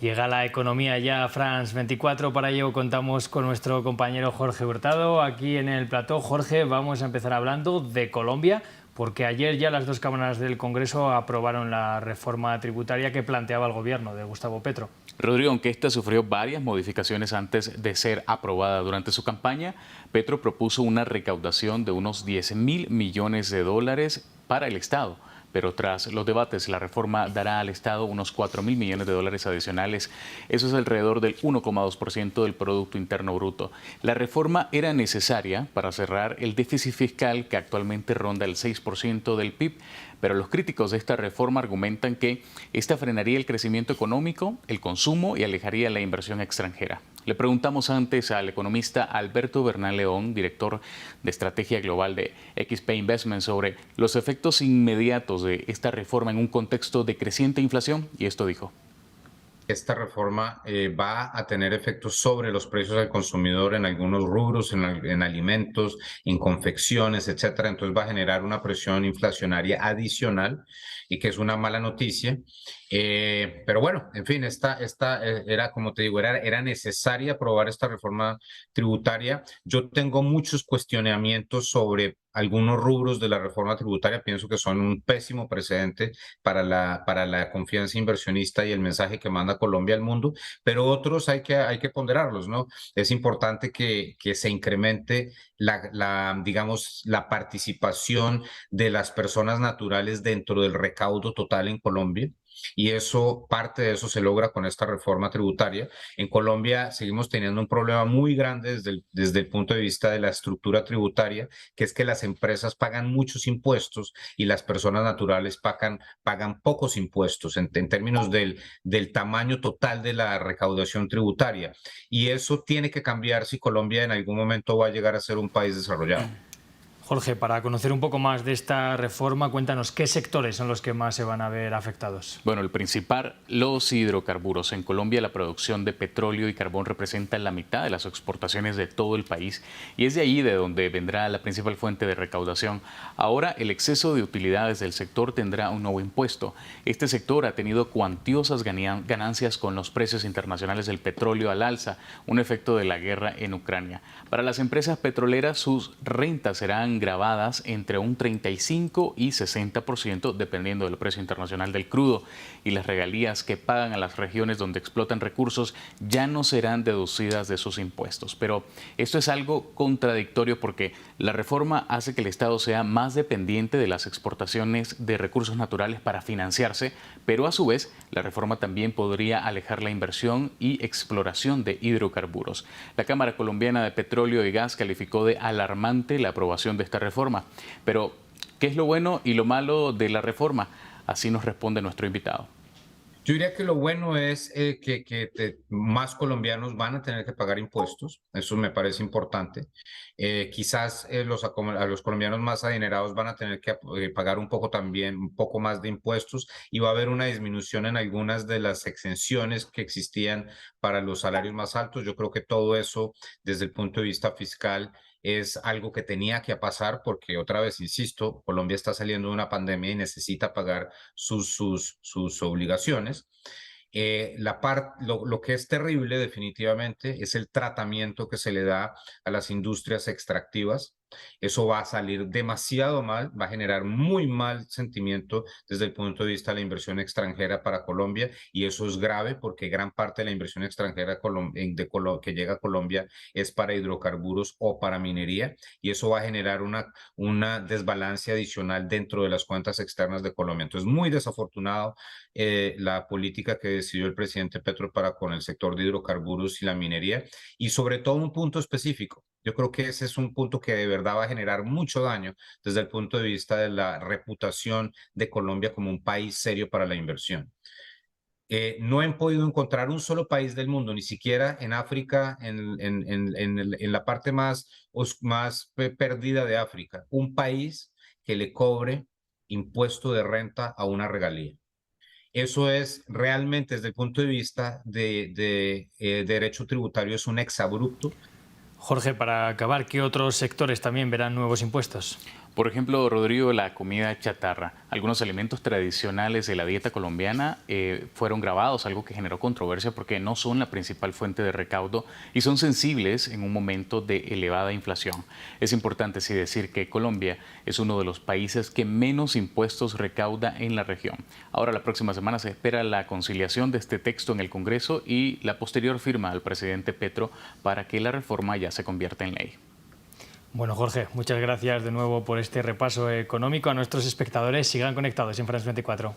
Llega la economía ya a France 24, para ello contamos con nuestro compañero Jorge Hurtado aquí en el plató. Jorge, vamos a empezar hablando de Colombia, porque ayer ya las dos cámaras del Congreso aprobaron la reforma tributaria que planteaba el gobierno de Gustavo Petro. Rodrigo, aunque esta sufrió varias modificaciones antes de ser aprobada durante su campaña, Petro propuso una recaudación de unos 10.000 millones de dólares para el Estado. Pero tras los debates, la reforma dará al Estado unos 4.000 millones de dólares adicionales. Eso es alrededor del 1,2% del Producto Interno Bruto. La reforma era necesaria para cerrar el déficit fiscal que actualmente ronda el 6% del PIB, pero los críticos de esta reforma argumentan que esta frenaría el crecimiento económico, el consumo y alejaría la inversión extranjera. Le preguntamos antes al economista Alberto Bernal León, director de estrategia global de XP Investment, sobre los efectos inmediatos de esta reforma en un contexto de creciente inflación, y esto dijo. Esta reforma va a tener efectos sobre los precios al consumidor en algunos rubros, en alimentos, en confecciones, etcétera. Entonces va a generar una presión inflacionaria adicional y que es una mala noticia. Pero bueno, en fin, esta era, como te digo, era necesaria aprobar esta reforma tributaria. Yo tengo muchos cuestionamientos sobre algunos rubros de la reforma tributaria. Pienso que son un pésimo precedente para la confianza inversionista y el mensaje que manda Colombia al mundo, pero otros hay que ponderarlos, ¿no? Es importante que se incremente digamos, la participación de las personas naturales dentro del recaudo total en Colombia. Y eso, parte de eso se logra con esta reforma tributaria. En Colombia seguimos teniendo un problema muy grande desde el punto de vista de la estructura tributaria, que es que las empresas pagan muchos impuestos y las personas naturales pagan pocos impuestos en términos del tamaño total de la recaudación tributaria. Y eso tiene que cambiar si Colombia en algún momento va a llegar a ser un país desarrollado. Jorge, para conocer un poco más de esta reforma, cuéntanos qué sectores son los que más se van a ver afectados. Bueno, el principal, los hidrocarburos. En Colombia la producción de petróleo y carbón representa la mitad de las exportaciones de todo el país y es de ahí de donde vendrá la principal fuente de recaudación. Ahora el exceso de utilidades del sector tendrá un nuevo impuesto. Este sector ha tenido cuantiosas ganancias con los precios internacionales del petróleo al alza, un efecto de la guerra en Ucrania. Para las empresas petroleras, sus rentas serán grabadas entre un 35 y 60% dependiendo del precio internacional del crudo, y las regalías que pagan a las regiones donde explotan recursos ya no serán deducidas de sus impuestos. Pero esto es algo contradictorio porque la reforma hace que el Estado sea más dependiente de las exportaciones de recursos naturales para financiarse, pero a su vez la reforma también podría alejar la inversión y exploración de hidrocarburos. La Cámara Colombiana de Petróleo y Gas calificó de alarmante la aprobación de esta reforma. Pero, ¿qué es lo bueno y lo malo de la reforma? Así nos responde nuestro invitado. Yo diría que lo bueno es que más colombianos van a tener que pagar impuestos, eso me parece importante. Quizás a los colombianos más adinerados van a tener que pagar un poco también, un poco más de impuestos, y va a haber una disminución en algunas de las exenciones que existían para los salarios más altos. Yo creo que todo eso, desde el punto de vista fiscal, es algo que tenía que pasar porque, otra vez, insisto, Colombia está saliendo de una pandemia y necesita pagar sus obligaciones. Lo que es terrible definitivamente es el tratamiento que se le da a las industrias extractivas. Eso va a salir demasiado mal, va a generar muy mal sentimiento desde el punto de vista de la inversión extranjera para Colombia, y eso es grave porque gran parte de la inversión extranjera que llega a Colombia es para hidrocarburos o para minería, y eso va a generar una desbalance adicional dentro de las cuentas externas de Colombia. Entonces, muy desafortunado la política que decidió el presidente Petro para con el sector de hidrocarburos y la minería, y sobre todo un punto específico. Yo creo que ese es un punto que de verdad va a generar mucho daño desde el punto de vista de la reputación de Colombia como un país serio para la inversión. No han podido encontrar un solo país del mundo, ni siquiera en África, en la parte más perdida de África, un país que le cobre impuesto de renta a una regalía. Eso es realmente, desde el punto de vista de derecho tributario, es un exabrupto. Jorge, para acabar, ¿qué otros sectores también verán nuevos impuestos? Por ejemplo, Rodrigo, la comida chatarra. Algunos alimentos tradicionales de la dieta colombiana fueron grabados, algo que generó controversia porque no son la principal fuente de recaudo y son sensibles en un momento de elevada inflación. Es importante sí decir que Colombia es uno de los países que menos impuestos recauda en la región. Ahora, la próxima semana se espera la conciliación de este texto en el Congreso y la posterior firma al presidente Petro para que la reforma ya se convierta en ley. Bueno, Jorge, muchas gracias de nuevo por este repaso económico. A nuestros espectadores, sigan conectados en France 24.